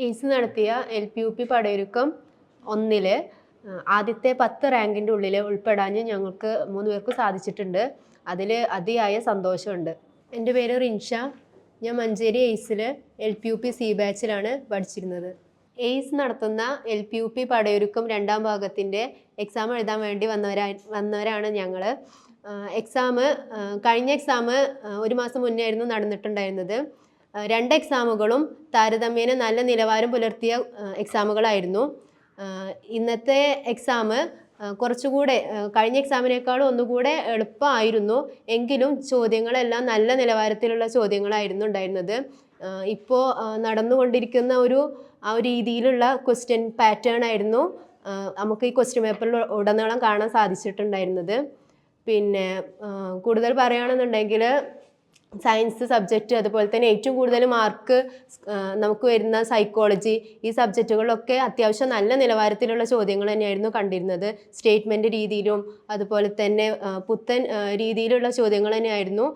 AIIMS നടത്തിയ LPUP പടയൊരുക്കം 1 ആദ്യത്തെ 10 റാങ്കിൻ്റെ ഉള്ളിൽ ഉൾപ്പെടാൻ ഞങ്ങൾക്ക് 3 പേർക്കും സാധിച്ചിട്ടുണ്ട്. അതിൽ അതിയായ സന്തോഷമുണ്ട്. എൻ്റെ പേര് റിൻഷ. ഞാൻ മഞ്ചേരി എയിംസിൽ LPUP C ബാച്ചിലാണ് പഠിച്ചിരുന്നത്. എയിംസ് നടത്തുന്ന LPUP പടയൊരുക്കം 2ാം ഭാഗത്തിൻ്റെ എക്സാം എഴുതാൻ വേണ്ടി വന്നവരാണ് ഞങ്ങൾ. കഴിഞ്ഞ എക്സാം 1 മാസം മുന്നേ ആയിരുന്നു നടന്നിട്ടുണ്ടായിരുന്നത്. 2 എക്സാമുകളും താരതമ്യേന നല്ല നിലവാരം പുലർത്തിയ എക്സാമുകളായിരുന്നു. ഇന്നത്തെ എക്സാം കുറച്ചുകൂടെ കഴിഞ്ഞ എക്സാമിനേക്കാളും ഒന്നുകൂടെ എളുപ്പമായിരുന്നു. എങ്കിലും ചോദ്യങ്ങളെല്ലാം നല്ല നിലവാരത്തിലുള്ള ചോദ്യങ്ങളായിരുന്നു ഉണ്ടായിരുന്നത്. ഇപ്പോൾ നടന്നുകൊണ്ടിരിക്കുന്ന ആ ഒരു രീതിയിലുള്ള ക്വസ്റ്റ്യൻ പാറ്റേൺ ആയിരുന്നു നമുക്ക് ഈ ക്വസ്റ്റ്യൻ പേപ്പറിൽ ഉടനീളം കാണാൻ സാധിച്ചിട്ടുണ്ടായിരുന്നത്. പിന്നെ കൂടുതൽ പറയുകയാണെന്നുണ്ടെങ്കിൽ സയൻസ് സബ്ജക്റ്റ്, അതുപോലെ തന്നെ ഏറ്റവും കൂടുതൽ മാർക്ക് നമുക്ക് വരുന്ന സൈക്കോളജി, ഈ സബ്ജക്റ്റുകളിലൊക്കെ അത്യാവശ്യം നല്ല നിലവാരത്തിലുള്ള ചോദ്യങ്ങൾ തന്നെയായിരുന്നു കണ്ടിരുന്നത്. സ്റ്റേറ്റ്മെൻറ്റ് രീതിയിലും അതുപോലെ തന്നെ പുത്തൻ രീതിയിലുള്ള ചോദ്യങ്ങൾ തന്നെയായിരുന്നു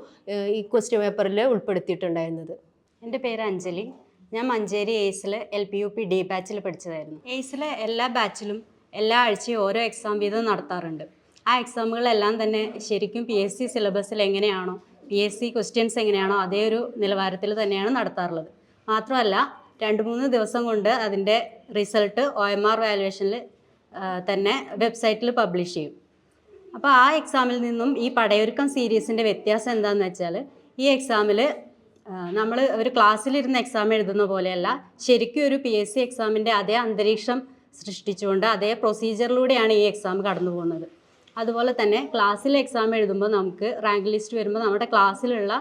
ഈ ക്വസ്റ്റ്യൻ പേപ്പറിൽ ഉൾപ്പെടുത്തിയിട്ടുണ്ടായിരുന്നത്. എൻ്റെ പേര് അഞ്ജലി. ഞാൻ മഞ്ചേരി എയിംസിൽ LPUP D ബാച്ചിൽ പഠിച്ചതായിരുന്നു. എയിംസിലെ എല്ലാ ബാച്ചിലും എല്ലാ ആഴ്ചയും ഓരോ എക്സാം വീതം നടത്താറുണ്ട്. ആ എക്സാമുകളെല്ലാം തന്നെ ശരിക്കും PSC സിലബസിൽ എങ്ങനെയാണോ, PSC ക്വസ്റ്റ്യൻസ് എങ്ങനെയാണോ അതേ ഒരു നിലവാരത്തിൽ തന്നെയാണ് നടത്താറുള്ളത്. മാത്രമല്ല 2-3 ദിവസം കൊണ്ട് അതിൻ്റെ റിസൾട്ട് OMR വാല്യുവേഷനിൽ തന്നെ വെബ്സൈറ്റിൽ പബ്ലിഷ് ചെയ്യും. അപ്പോൾ ആ എക്സാമിൽ നിന്നും ഈ പടയൊരുക്കം സീരീസിൻ്റെ വ്യത്യാസം എന്താണെന്ന് വെച്ചാൽ, ഈ എക്സാമിൽ നമ്മൾ ഒരു ക്ലാസ്സിലിരുന്ന് എക്സാം എഴുതുന്ന പോലെയല്ല, ശരിക്കും ഒരു PSC എക്സാമിൻ്റെ അതേ അന്തരീക്ഷം സൃഷ്ടിച്ചുകൊണ്ട് അതേ പ്രൊസീജിയറിലൂടെയാണ് ഈ എക്സാം കടന്നു പോകുന്നത്. അതുപോലെ തന്നെ ക്ലാസ്സിൽ എക്സാം എഴുതുമ്പോൾ നമുക്ക് റാങ്ക് ലിസ്റ്റ് വരുമ്പോൾ നമ്മുടെ ക്ലാസ്സിലുള്ള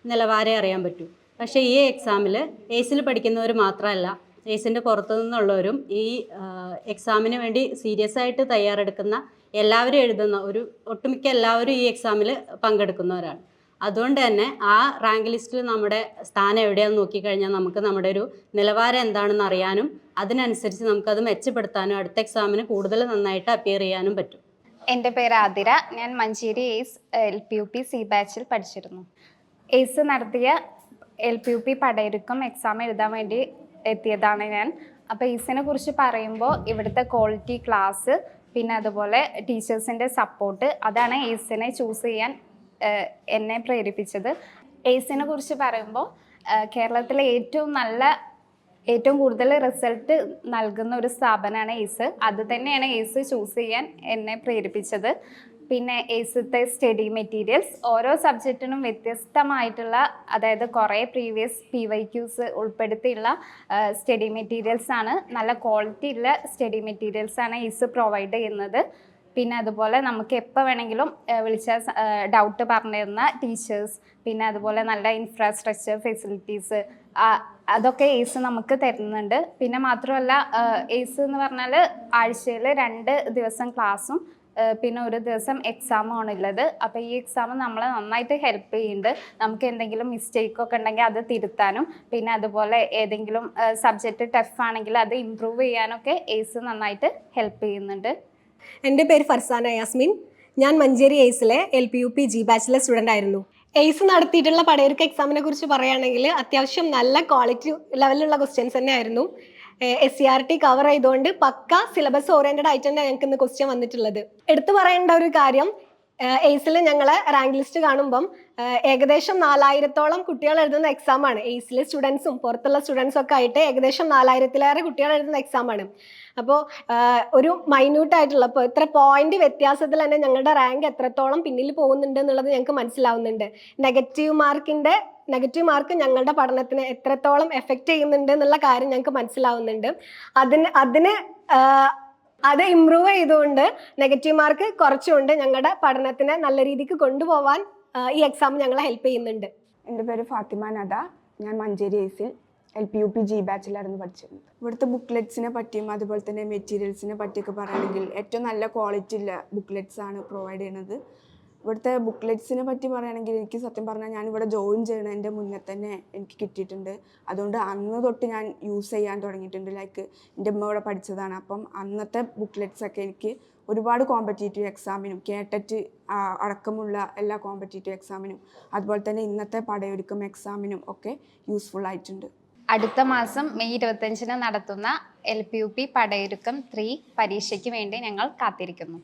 നിലവാരം അറിയാൻ പറ്റും. പക്ഷേ ഈ എക്സാമിൽ എയിംസിൽ പഠിക്കുന്നവർ മാത്രമല്ല, എയിംസിൻ്റെ പുറത്തു നിന്നുള്ളവരും ഈ എക്സാമിന് വേണ്ടി സീരിയസ് ആയിട്ട് തയ്യാറെടുക്കുന്ന എല്ലാവരും ഒട്ടുമിക്ക എല്ലാവരും ഈ എക്സാമിൽ പങ്കെടുക്കുന്നവരാണ്. അതുകൊണ്ട് തന്നെ ആ റാങ്ക് ലിസ്റ്റിൽ നമ്മുടെ സ്ഥാനം എവിടെയാണെന്ന് നോക്കിക്കഴിഞ്ഞാൽ നമുക്ക് നമ്മുടെ ഒരു നിലവാരം എന്താണെന്ന് അറിയാനും അതിനനുസരിച്ച് നമുക്കത് മെച്ചപ്പെടുത്താനും അടുത്ത എക്സാമിന് കൂടുതൽ നന്നായിട്ട് അപ്പിയർ ചെയ്യാനും പറ്റും. എൻ്റെ പേര് ആതിര. ഞാൻ മഞ്ചേരി എയിംസ് LPUP C ബാച്ചിൽ പഠിച്ചിരുന്നു. എയിംസ് നടത്തിയ LPUP പടയൊരുക്കം എക്സാം എഴുതാൻ വേണ്ടി എത്തിയതാണ് ഞാൻ. അപ്പോൾ എയിംസിനെ കുറിച്ച് പറയുമ്പോൾ ഇവിടുത്തെ ക്വാളിറ്റി ക്ലാസ്, പിന്നെ അതുപോലെ ടീച്ചേഴ്സിൻ്റെ സപ്പോർട്ട്, അതാണ് എയിംസിനെ ചൂസ് ചെയ്യാൻ എന്നെ പ്രേരിപ്പിച്ചത്. എയിംസിനെ കുറിച്ച് പറയുമ്പോൾ കേരളത്തിലെ ഏറ്റവും കൂടുതൽ റിസൾട്ട് നൽകുന്ന ഒരു സ്ഥാപനമാണ് എയിംസ്. അത് തന്നെയാണ് എയിംസ് ചൂസ് ചെയ്യാൻ എന്നെ പ്രേരിപ്പിച്ചത്. പിന്നെ എയിംസത്തെ സ്റ്റഡി മെറ്റീരിയൽസ് ഓരോ സബ്ജക്റ്റിനും വ്യത്യസ്തമായിട്ടുള്ള, അതായത് കുറേ പ്രീവിയസ് PYQs ഉൾപ്പെടുത്തിയുള്ള സ്റ്റഡി മെറ്റീരിയൽസ് ആണ്. നല്ല ക്വാളിറ്റി ഉള്ള സ്റ്റഡി മെറ്റീരിയൽസ് ആണ് എയിംസ് പ്രൊവൈഡ് ചെയ്യുന്നത്. പിന്നെ അതുപോലെ നമുക്ക് എപ്പോൾ വേണമെങ്കിലും വിളിച്ചാൽ ഡൗട്ട് പറഞ്ഞു തരുന്ന ടീച്ചേഴ്സ്, പിന്നെ അതുപോലെ നല്ല ഇൻഫ്രാസ്ട്രക്ചർ ഫെസിലിറ്റീസ്, അതൊക്കെ എയിംസ് നമുക്ക് തരുന്നുണ്ട്. പിന്നെ മാത്രമല്ല എയിംസ് എന്ന് പറഞ്ഞാൽ ആഴ്ചയിൽ 2 ദിവസം ക്ലാസ്സും പിന്നെ 1 ദിവസം എക്സാമാണ് ഉള്ളത്. അപ്പോൾ ഈ എക്സാം നമ്മളെ നന്നായിട്ട് ഹെൽപ്പ് ചെയ്യുന്നുണ്ട്. നമുക്ക് എന്തെങ്കിലും മിസ്റ്റേക്കൊക്കെ ഉണ്ടെങ്കിൽ അത് തിരുത്താനും, പിന്നെ അതുപോലെ ഏതെങ്കിലും സബ്ജക്റ്റ് ടഫ് ആണെങ്കിൽ അത് ഇമ്പ്രൂവ് ചെയ്യാനൊക്കെ എയിംസ് നന്നായിട്ട് ഹെൽപ്പ് ചെയ്യുന്നുണ്ട്. എൻ്റെ പേര് ഫർസാന യാസ്മിൻ. ഞാൻ മഞ്ചേരി എയിംസിലെ LPUP G ബാച്ചിലെ സ്റ്റുഡൻ്റ് ആയിരുന്നു. എയിംസ് നടത്തിയിട്ടുള്ള പടയൊരുക്ക എക്സാമിനെ കുറിച്ച് പറയുകയാണെങ്കിൽ അത്യാവശ്യം നല്ല ക്വാളിറ്റി ലെവലിലുള്ള ക്വസ്റ്റ്യൻസ് തന്നെ ആയിരുന്നു. SCERT കവർ ചെയ്തുകൊണ്ട് പക്ക സിലബസ് ഓറിയൻറ്റഡ് ആയിട്ട് തന്നെ ഞങ്ങൾക്ക് ഇന്ന് ക്വസ്റ്റ്യൻ വന്നിട്ടുള്ളത്. എടുത്തു പറയേണ്ട ഒരു കാര്യം, എയിംസിൽ ഞങ്ങളെ റാങ്ക് ലിസ്റ്റ് കാണുമ്പം ഏകദേശം 4000-ഓളം കുട്ടികൾ എഴുതുന്ന എക്സാമാണ്. എയിംസിലെ സ്റ്റുഡൻസും പുറത്തുള്ള സ്റ്റുഡൻസും ഒക്കെ ആയിട്ട് ഏകദേശം 4000-ലേറെ കുട്ടികൾ എഴുതുന്ന എക്സാമാണ്. അപ്പോൾ ഒരു മൈന്യൂട്ടായിട്ടുള്ള, ഇപ്പോൾ ഇത്ര പോയിന്റ് വ്യത്യാസത്തിൽ തന്നെ ഞങ്ങളുടെ റാങ്ക് എത്രത്തോളം പിന്നിൽ പോകുന്നുണ്ട് എന്നുള്ളത് ഞങ്ങൾക്ക് മനസ്സിലാവുന്നുണ്ട്. നെഗറ്റീവ് മാർക്ക് ഞങ്ങളുടെ പഠനത്തിന് എത്രത്തോളം എഫക്റ്റ് ചെയ്യുന്നുണ്ട് എന്നുള്ള കാര്യം ഞങ്ങൾക്ക് മനസ്സിലാവുന്നുണ്ട്. അത് ഇമ്പ്രൂവ് ചെയ്തുകൊണ്ട് നെഗറ്റീവ് മാർക്ക് കുറച്ചുകൊണ്ട് ഞങ്ങളുടെ പഠനത്തിനെ നല്ല രീതിക്ക് കൊണ്ടുപോകാൻ ഈ എക്സാം ഞങ്ങളെ ഹെൽപ്പ് ചെയ്യുന്നുണ്ട്. എൻ്റെ പേര് ഫാത്തിമ നദ. ഞാൻ മഞ്ചേരി എയിംസിൽ LPUP G ബാച്ചിലായിരുന്നു പഠിച്ചിരുന്നത്. ഇവിടുത്തെ ബുക്ക്ലെറ്റ്സിനെ പറ്റിയും അതുപോലെ തന്നെ മെറ്റീരിയൽസിനെ പറ്റിയൊക്കെ പറയുകയാണെങ്കിൽ ഏറ്റവും നല്ല ക്വാളിറ്റി ഉള്ള ബുക്ക്ലെറ്റ്സ് ആണ് പ്രൊവൈഡ് ചെയ്യുന്നത്. ഇവിടുത്തെ ബുക്ക്ലെറ്റ്സിനെ പറ്റി പറയുകയാണെങ്കിൽ എനിക്ക് സത്യം പറഞ്ഞാൽ ഞാനിവിടെ ജോയിൻ ചെയ്യണതിൻ്റെ മുന്നേ തന്നെ എനിക്ക് കിട്ടിയിട്ടുണ്ട്. അതുകൊണ്ട് അന്ന് തൊട്ട് ഞാൻ യൂസ് ചെയ്യാൻ തുടങ്ങിയിട്ടുണ്ട്. ലൈക്ക് എൻ്റെ അമ്മ ഇവിടെ പഠിച്ചതാണ്. അപ്പം അന്നത്തെ ബുക്ക്ലെറ്റ്സൊക്കെ എനിക്ക് ഒരുപാട് കോമ്പറ്റേറ്റീവ് എക്സാമിനും കേട്ടറ്റ് അടക്കമുള്ള എല്ലാ കോമ്പറ്റേറ്റീവ് എക്സാമിനും അതുപോലെ തന്നെ ഇന്നത്തെ പടയൊരുക്കം എക്സാമിനും ഒക്കെ യൂസ്ഫുൾ ആയിട്ടുണ്ട്. അടുത്ത മാസം മെയ് 25-ന് നടത്തുന്ന LPUP പടയൊരുക്കം 3 പരീക്ഷയ്ക്ക് വേണ്ടി ഞങ്ങൾ കാത്തിരിക്കുന്നു.